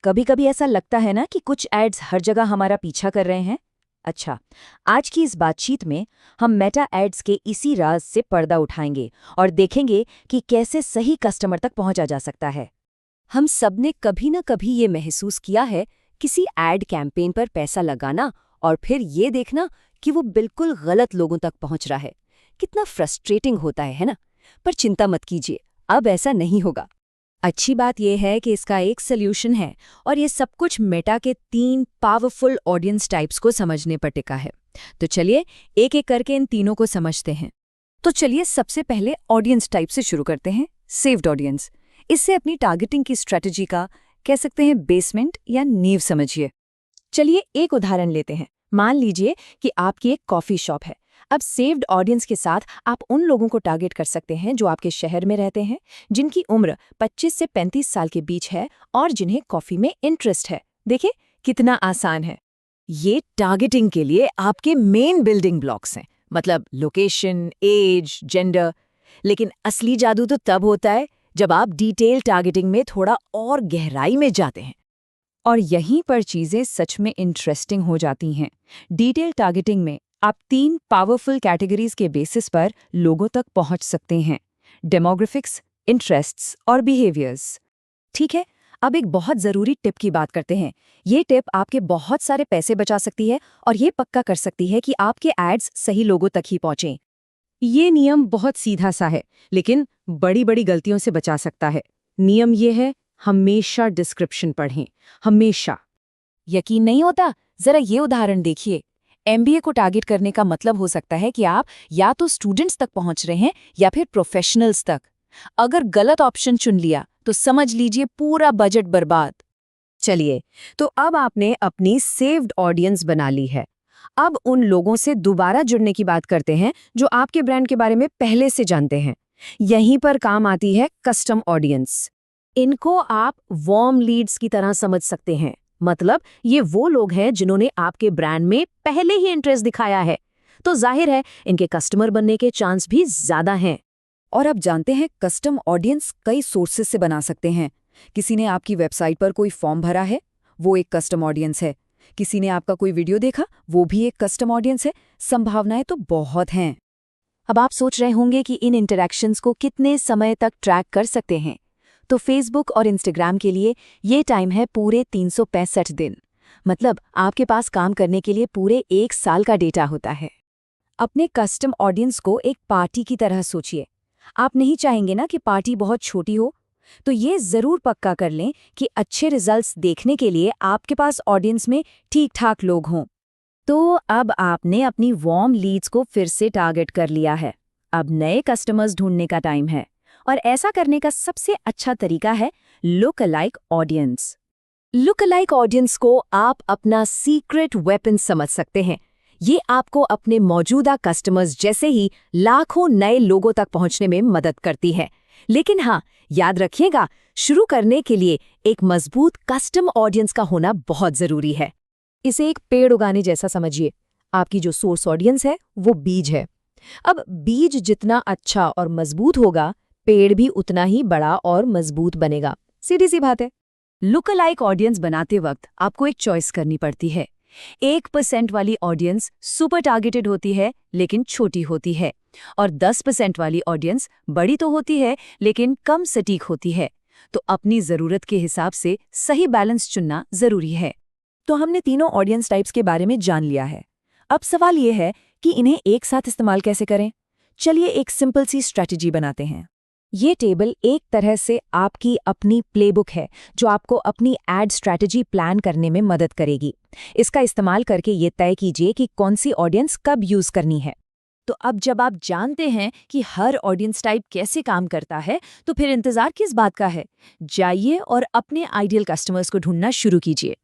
कभी कभी ऐसा लगता है ना कि कुछ एड्स हर जगह हमारा पीछा कर रहे हैं। अच्छा, आज की इस बातचीत में हम मेटा एड्स के इसी राज से पर्दा उठाएंगे और देखेंगे कि कैसे सही कस्टमर तक पहुंचा जा सकता है। हम सबने कभी न कभी ये महसूस किया है, किसी एड कैंपेन पर पैसा लगाना और फिर ये देखना कि वो बिल्कुल गलत लोगों तक पहुंच रहा है। कितना फ्रस्ट्रेटिंग होता है ना? पर चिंता मत कीजिए, अब ऐसा नहीं होगा। अच्छी बात यह है कि इसका एक सल्यूशन है और ये सब कुछ मेटा के 3 पावरफुल ऑडियंस टाइप्स को समझने पर टिका है। तो चलिए एक एक करके इन तीनों को समझते हैं। तो चलिए सबसे पहले ऑडियंस टाइप से शुरू करते हैं, सेव्ड ऑडियंस। इससे अपनी टारगेटिंग की स्ट्रेटजी का कह सकते हैं बेसमेंट या नींव समझिए। चलिए एक उदाहरण लेते हैं। मान लीजिए कि आपकी एक कॉफ़ी शॉप है। अब सेव्ड ऑडियंस के साथ आप उन लोगों को टारगेट कर सकते हैं जो आपके शहर में रहते हैं, जिनकी उम्र 25 से 35 साल के बीच है और जिन्हें कॉफ़ी में इंटरेस्ट है। देखिए कितना आसान है। ये टारगेटिंग के लिए आपके मेन बिल्डिंग ब्लॉक्स हैं, मतलब लोकेशन, एज, जेंडर। लेकिन असली जादू तो तब होता है जब आप डिटेल टारगेटिंग में थोड़ा और गहराई में जाते हैं। और यहीं पर चीज़ें सच में इंटरेस्टिंग हो जाती हैं। डिटेल टारगेटिंग में आप 3 पावरफुल कैटेगरीज के बेसिस पर लोगों तक पहुंच सकते हैं: डेमोग्राफिक्स, इंटरेस्ट्स और बिहेवियर्स। ठीक है, अब एक बहुत ज़रूरी टिप की बात करते हैं। ये टिप आपके बहुत सारे पैसे बचा सकती है और ये पक्का कर सकती है कि आपके एड्स सही लोगों तक ही पहुंचें। ये नियम बहुत सीधा सा है, लेकिन बड़ी बड़ी गलतियों से बचा सकता है। नियम ये है, हमेशा डिस्क्रिप्शन पढ़ें, हमेशा। यकीन नहीं होता? जरा ये उदाहरण देखिए। एमबीए को टारगेट करने का मतलब हो सकता है कि आप या तो स्टूडेंट्स तक पहुंच रहे हैं या फिर प्रोफेशनल्स तक। अगर गलत ऑप्शन चुन लिया तो समझ लीजिए पूरा बजट बर्बाद। चलिए, तो अब आपने अपनी सेव्ड ऑडियंस बना ली है। अब उन लोगों से दोबारा जुड़ने की बात करते हैं जो आपके ब्रांड के बारे में पहले से जानते हैं। यहीं पर काम आती है कस्टम ऑडियंस। इनको आप वार्म लीड्स की तरह समझ सकते हैं। मतलब ये वो लोग हैं जिन्होंने आपके ब्रांड में पहले ही इंटरेस्ट दिखाया है, तो जाहिर है इनके कस्टमर बनने के चांस भी ज्यादा हैं। और अब जानते हैं कस्टम ऑडियंस कई सोर्सेस से बना सकते हैं। किसी ने आपकी वेबसाइट पर कोई फॉर्म भरा है, वो एक कस्टम ऑडियंस है। किसी ने आपका कोई वीडियो देखा, वो भी एक कस्टम ऑडियंस है। संभावनाएं तो बहुत हैं। अब आप सोच रहे होंगे कि इन इंटरैक्शंस को कितने समय तक ट्रैक कर सकते हैं। तो फेसबुक और इंस्टाग्राम के लिए ये टाइम है पूरे 365 दिन। मतलब आपके पास काम करने के लिए पूरे 1 साल का डेटा होता है। अपने कस्टम ऑडियंस को एक पार्टी की तरह सोचिए। आप नहीं चाहेंगे ना कि पार्टी बहुत छोटी हो, तो ये ज़रूर पक्का कर लें कि अच्छे रिजल्ट्स देखने के लिए आपके पास ऑडियंस में ठीक-ठाक लोग हों। तो अब आपने अपनी वार्म लीड्स को फिर से टारगेट कर लिया है। अब नए कस्टमर्स ढूंढने का टाइम है। और ऐसा करने का सबसे अच्छा तरीका है look alike audience. Look alike audience को आप अपना सीक्रेट वेपन समझ सकते हैं। ये आपको अपने मौजूदा कस्टमर्स जैसे ही लाखों नए लोगों तक पहुंचने में मदद करती है। लेकिन हाँ, याद रखिएगा, शुरू करने के लिए एक मजबूत कस्टम ऑडियंस का होना बहुत जरूरी है। इसे एक पेड़ उगाने जैसा समझिए। आपकी जो सोर्स ऑडियंस है वो बीज है। अब बीज जितना अच्छा और मजबूत होगा, पेड़ भी उतना ही बड़ा और मजबूत बनेगा। सीधी सी बात है। लुक अलाइक ऑडियंस बनाते वक्त आपको एक चॉइस करनी पड़ती है। 1% वाली ऑडियंस सुपर टारगेटेड होती है लेकिन छोटी होती है, और 10% वाली ऑडियंस बड़ी तो होती है लेकिन कम सटीक होती है। तो अपनी ज़रूरत के हिसाब से सही बैलेंस चुनना ज़रूरी है। तो हमने तीनों ऑडियंस टाइप्स के बारे में जान लिया है। अब सवाल ये है कि इन्हें एक साथ इस्तेमाल कैसे करें। चलिए एक सिंपल सी स्ट्रैटेजी बनाते हैं। ये टेबल एक तरह से आपकी अपनी प्लेबुक है जो आपको अपनी एड स्ट्रैटेजी प्लान करने में मदद करेगी। इसका इस्तेमाल करके ये तय कीजिए कि कौन सी ऑडियंस कब यूज़ करनी है। तो अब जब आप जानते हैं कि हर ऑडियंस टाइप कैसे काम करता है, तो फिर इंतज़ार किस बात का है? जाइए और अपने आइडियल कस्टमर्स को ढूंढना शुरू कीजिए।